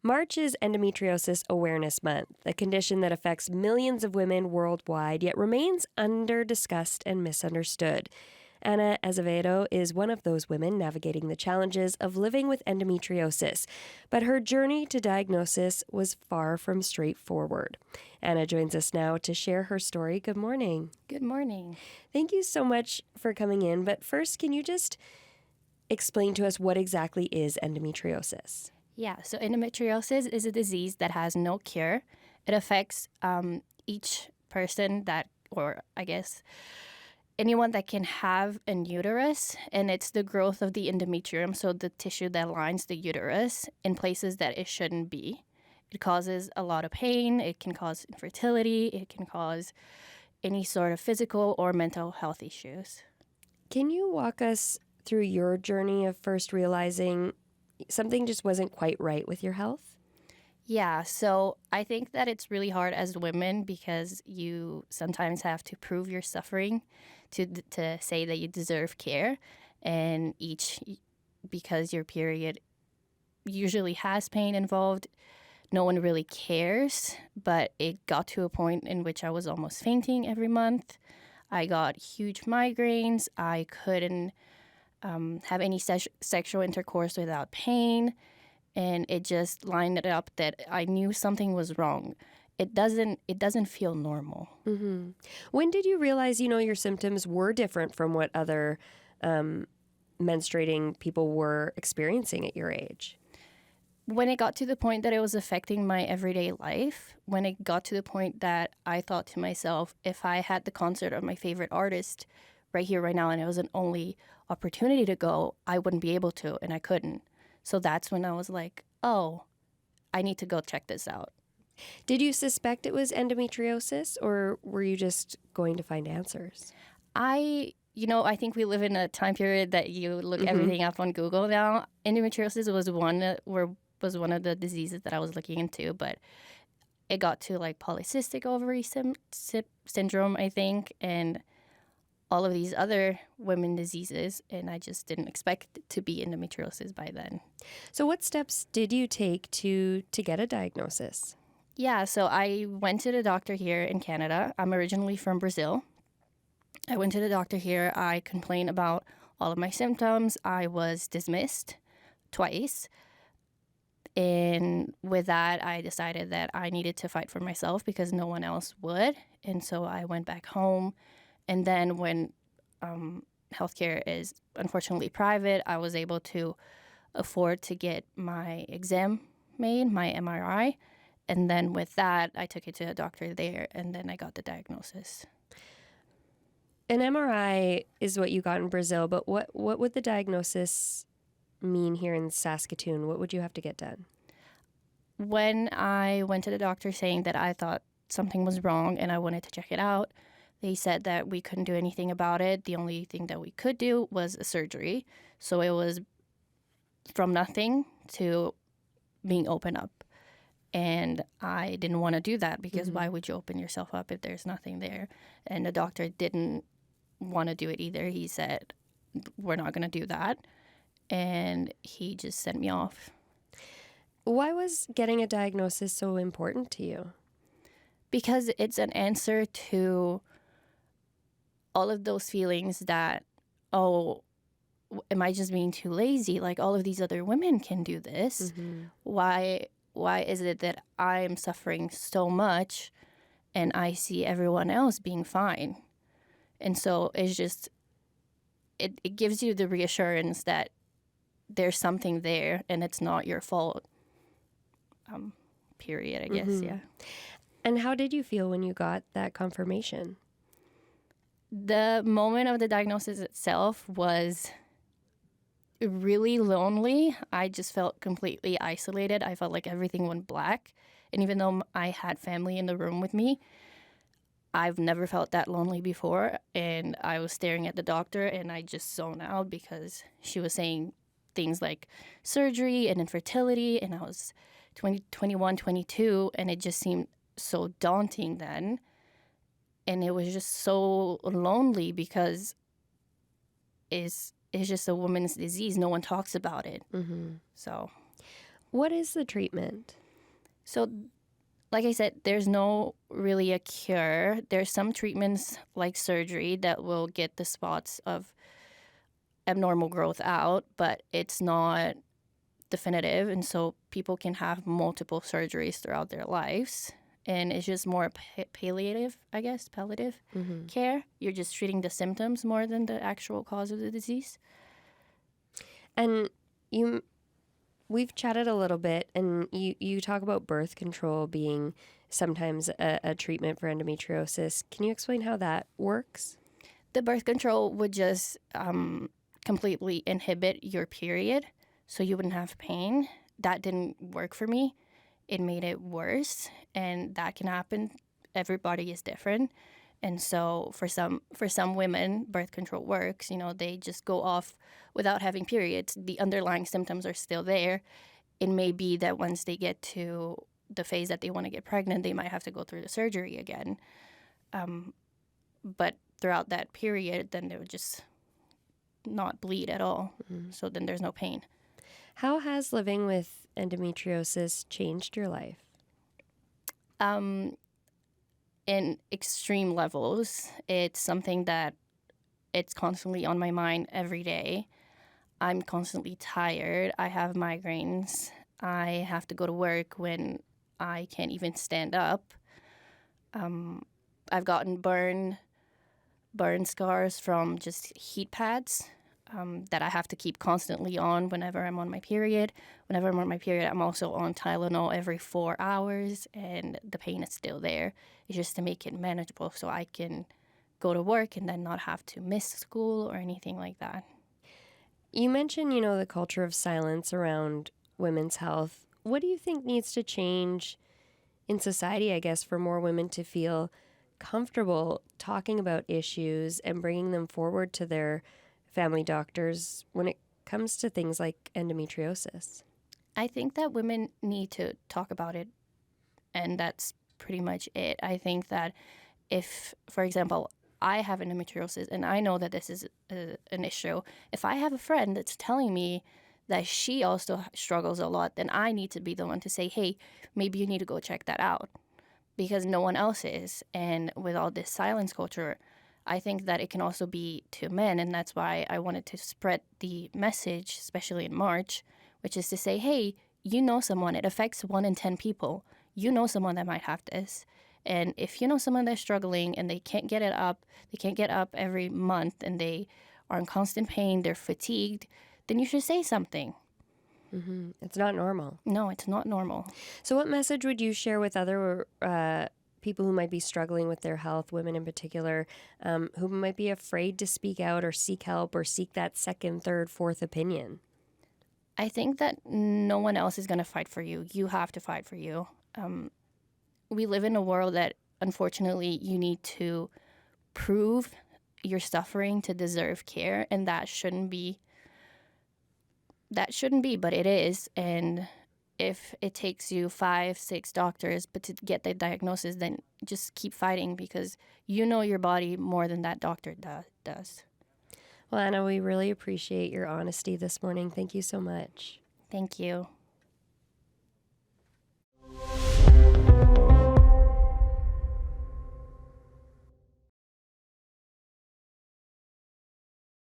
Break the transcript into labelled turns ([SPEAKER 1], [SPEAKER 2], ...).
[SPEAKER 1] March is Endometriosis Awareness Month, a condition that affects millions of women worldwide, yet remains under-discussed and misunderstood. Anna Azevedo is one of those women navigating the challenges of living with endometriosis, but her journey to diagnosis was far from straightforward. Anna joins us now to share her story. Good morning.
[SPEAKER 2] Good morning.
[SPEAKER 1] Thank you so much for coming in, but first, can you just explain to us what exactly is endometriosis?
[SPEAKER 2] Yeah, so endometriosis is a disease that has no cure. It affects each person anyone that can have an uterus, and it's the growth of the endometrium, so the tissue that lines the uterus, in places that it shouldn't be. It causes a lot of pain. It can cause infertility. It can cause any sort of physical or mental health issues.
[SPEAKER 1] Can you walk us through your journey of first realizing something just wasn't quite right with your health?
[SPEAKER 2] Yeah, so I think that it's really hard as women because you sometimes have to prove your suffering to say that you deserve care, and because your period usually has pain involved, no one really cares. But it got to a point in which I was almost fainting every month. I got huge migraines. I couldn't have any sexual intercourse without pain. And it just lined it up that I knew something was wrong. It doesn't feel normal.
[SPEAKER 1] Mm-hmm. When did you realize, your symptoms were different from what other menstruating people were experiencing at your age?
[SPEAKER 2] When it got to the point that it was affecting my everyday life, when it got to the point that I thought to myself, if I had the concert of my favorite artist right here, right now, and it was an only opportunity to go, I wouldn't be able to, and I couldn't. So that's when I was like, oh, I need to go check this out.
[SPEAKER 1] Did you suspect it was endometriosis, or were you just going to find answers?
[SPEAKER 2] I think we live in a time period that you look everything up on Google now. Endometriosis was one of the diseases that I was looking into, but it got to like polycystic ovary syndrome, I think, and all of these other women diseases, and I just didn't expect it to be endometriosis by then.
[SPEAKER 1] So what steps did you take to get a diagnosis?
[SPEAKER 2] Yeah, so I went to the doctor here in Canada. I'm originally from Brazil. I went to the doctor here. I complained about all of my symptoms. I was dismissed twice. And with that, I decided that I needed to fight for myself because no one else would. And so I went back home. And then when healthcare is unfortunately private, I was able to afford to get my exam made, my MRI. And then with that, I took it to a doctor there, and then I got the diagnosis.
[SPEAKER 1] An MRI is what you got in Brazil, but what would the diagnosis mean here in Saskatchewan? What would you have to get done?
[SPEAKER 2] When I went to the doctor saying that I thought something was wrong and I wanted to check it out, they said that we couldn't do anything about it. The only thing that we could do was a surgery. So it was from nothing to being opened up. And I didn't want to do that because why would you open yourself up if there's nothing there? And the doctor didn't want to do it either. He said, we're not going to do that. And he just sent me off.
[SPEAKER 1] Why was getting a diagnosis so important to you?
[SPEAKER 2] Because it's an answer to all of those feelings that, oh, am I just being too lazy? Like all of these other women can do this. Why is it that I'm suffering so much and I see everyone else being fine? And so it's just, it gives you the reassurance that there's something there and it's not your fault, period, I guess, yeah.
[SPEAKER 1] And how did you feel when you got that confirmation?
[SPEAKER 2] The moment of the diagnosis itself was really lonely. I just felt completely isolated. I felt like everything went black. And even though I had family in the room with me, I've never felt that lonely before. And I was staring at the doctor and I just zoned out because she was saying things like surgery and infertility. And I was 21, 22, and it just seemed so daunting then. And it was just so lonely because it's just a woman's disease. No one talks about it. So
[SPEAKER 1] What is the treatment?
[SPEAKER 2] So, like I said, there's no really a cure. There's some treatments like surgery that will get the spots of abnormal growth out, but it's not definitive. And so people can have multiple surgeries throughout their lives. And it's just more palliative, I guess, palliative care. You're just treating the symptoms more than the actual cause of the disease.
[SPEAKER 1] And we've chatted a little bit, and you talk about birth control being sometimes a treatment for endometriosis. Can you explain how that works?
[SPEAKER 2] The birth control would just completely inhibit your period so you wouldn't have pain. That didn't work for me. It made it worse, and that can happen. Everybody is different. And so for some women, birth control works. You know, they just go off without having periods. The underlying symptoms are still there. It may be that once they get to the phase that they want to get pregnant, they might have to go through the surgery again. But throughout that period, then they would just not bleed at all. So then there's no pain.
[SPEAKER 1] How has living with endometriosis changed your life?
[SPEAKER 2] In extreme levels. It's something that it's constantly on my mind every day. I'm constantly tired. I have migraines. I have to go to work when I can't even stand up. I've gotten burn scars from just heat pads that I have to keep constantly on whenever I'm on my period. Whenever I'm on my period, I'm also on Tylenol every 4 hours, and the pain is still there. It's just to make it manageable so I can go to work and then not have to miss school or anything like that.
[SPEAKER 1] You mentioned, the culture of silence around women's health. What do you think needs to change in society, I guess, for more women to feel comfortable talking about issues and bringing them forward to their family doctors when it comes to things like endometriosis?
[SPEAKER 2] I think that women need to talk about it, and that's pretty much it. I think that if, for example, I have endometriosis and I know that this is an issue, if I have a friend that's telling me that she also struggles a lot, then I need to be the one to say, hey, maybe you need to go check that out, because no one else is. And with all this silence culture, I think that it can also be to men, and that's why I wanted to spread the message, especially in March, which is to say, hey, you know someone, it affects 1 in 10 people. You know someone that might have this. And if you know someone that's struggling and they can't get up every month, and they are in constant pain, they're fatigued, then you should say something.
[SPEAKER 1] It's not normal.
[SPEAKER 2] No, it's not normal.
[SPEAKER 1] So what message would you share with other people who might be struggling with their health, women in particular, who might be afraid to speak out or seek help or seek that second, third, fourth opinion?
[SPEAKER 2] I think that no one else is going to fight for you. You have to fight for you. We live in a world that, unfortunately, you need to prove your suffering to deserve care, and that shouldn't be, but it is. And if it takes you 5, 6 doctors but to get the diagnosis, then just keep fighting, because you know your body more than that doctor does.
[SPEAKER 1] Well, Anna, we really appreciate your honesty this morning. Thank you so much.
[SPEAKER 2] Thank you.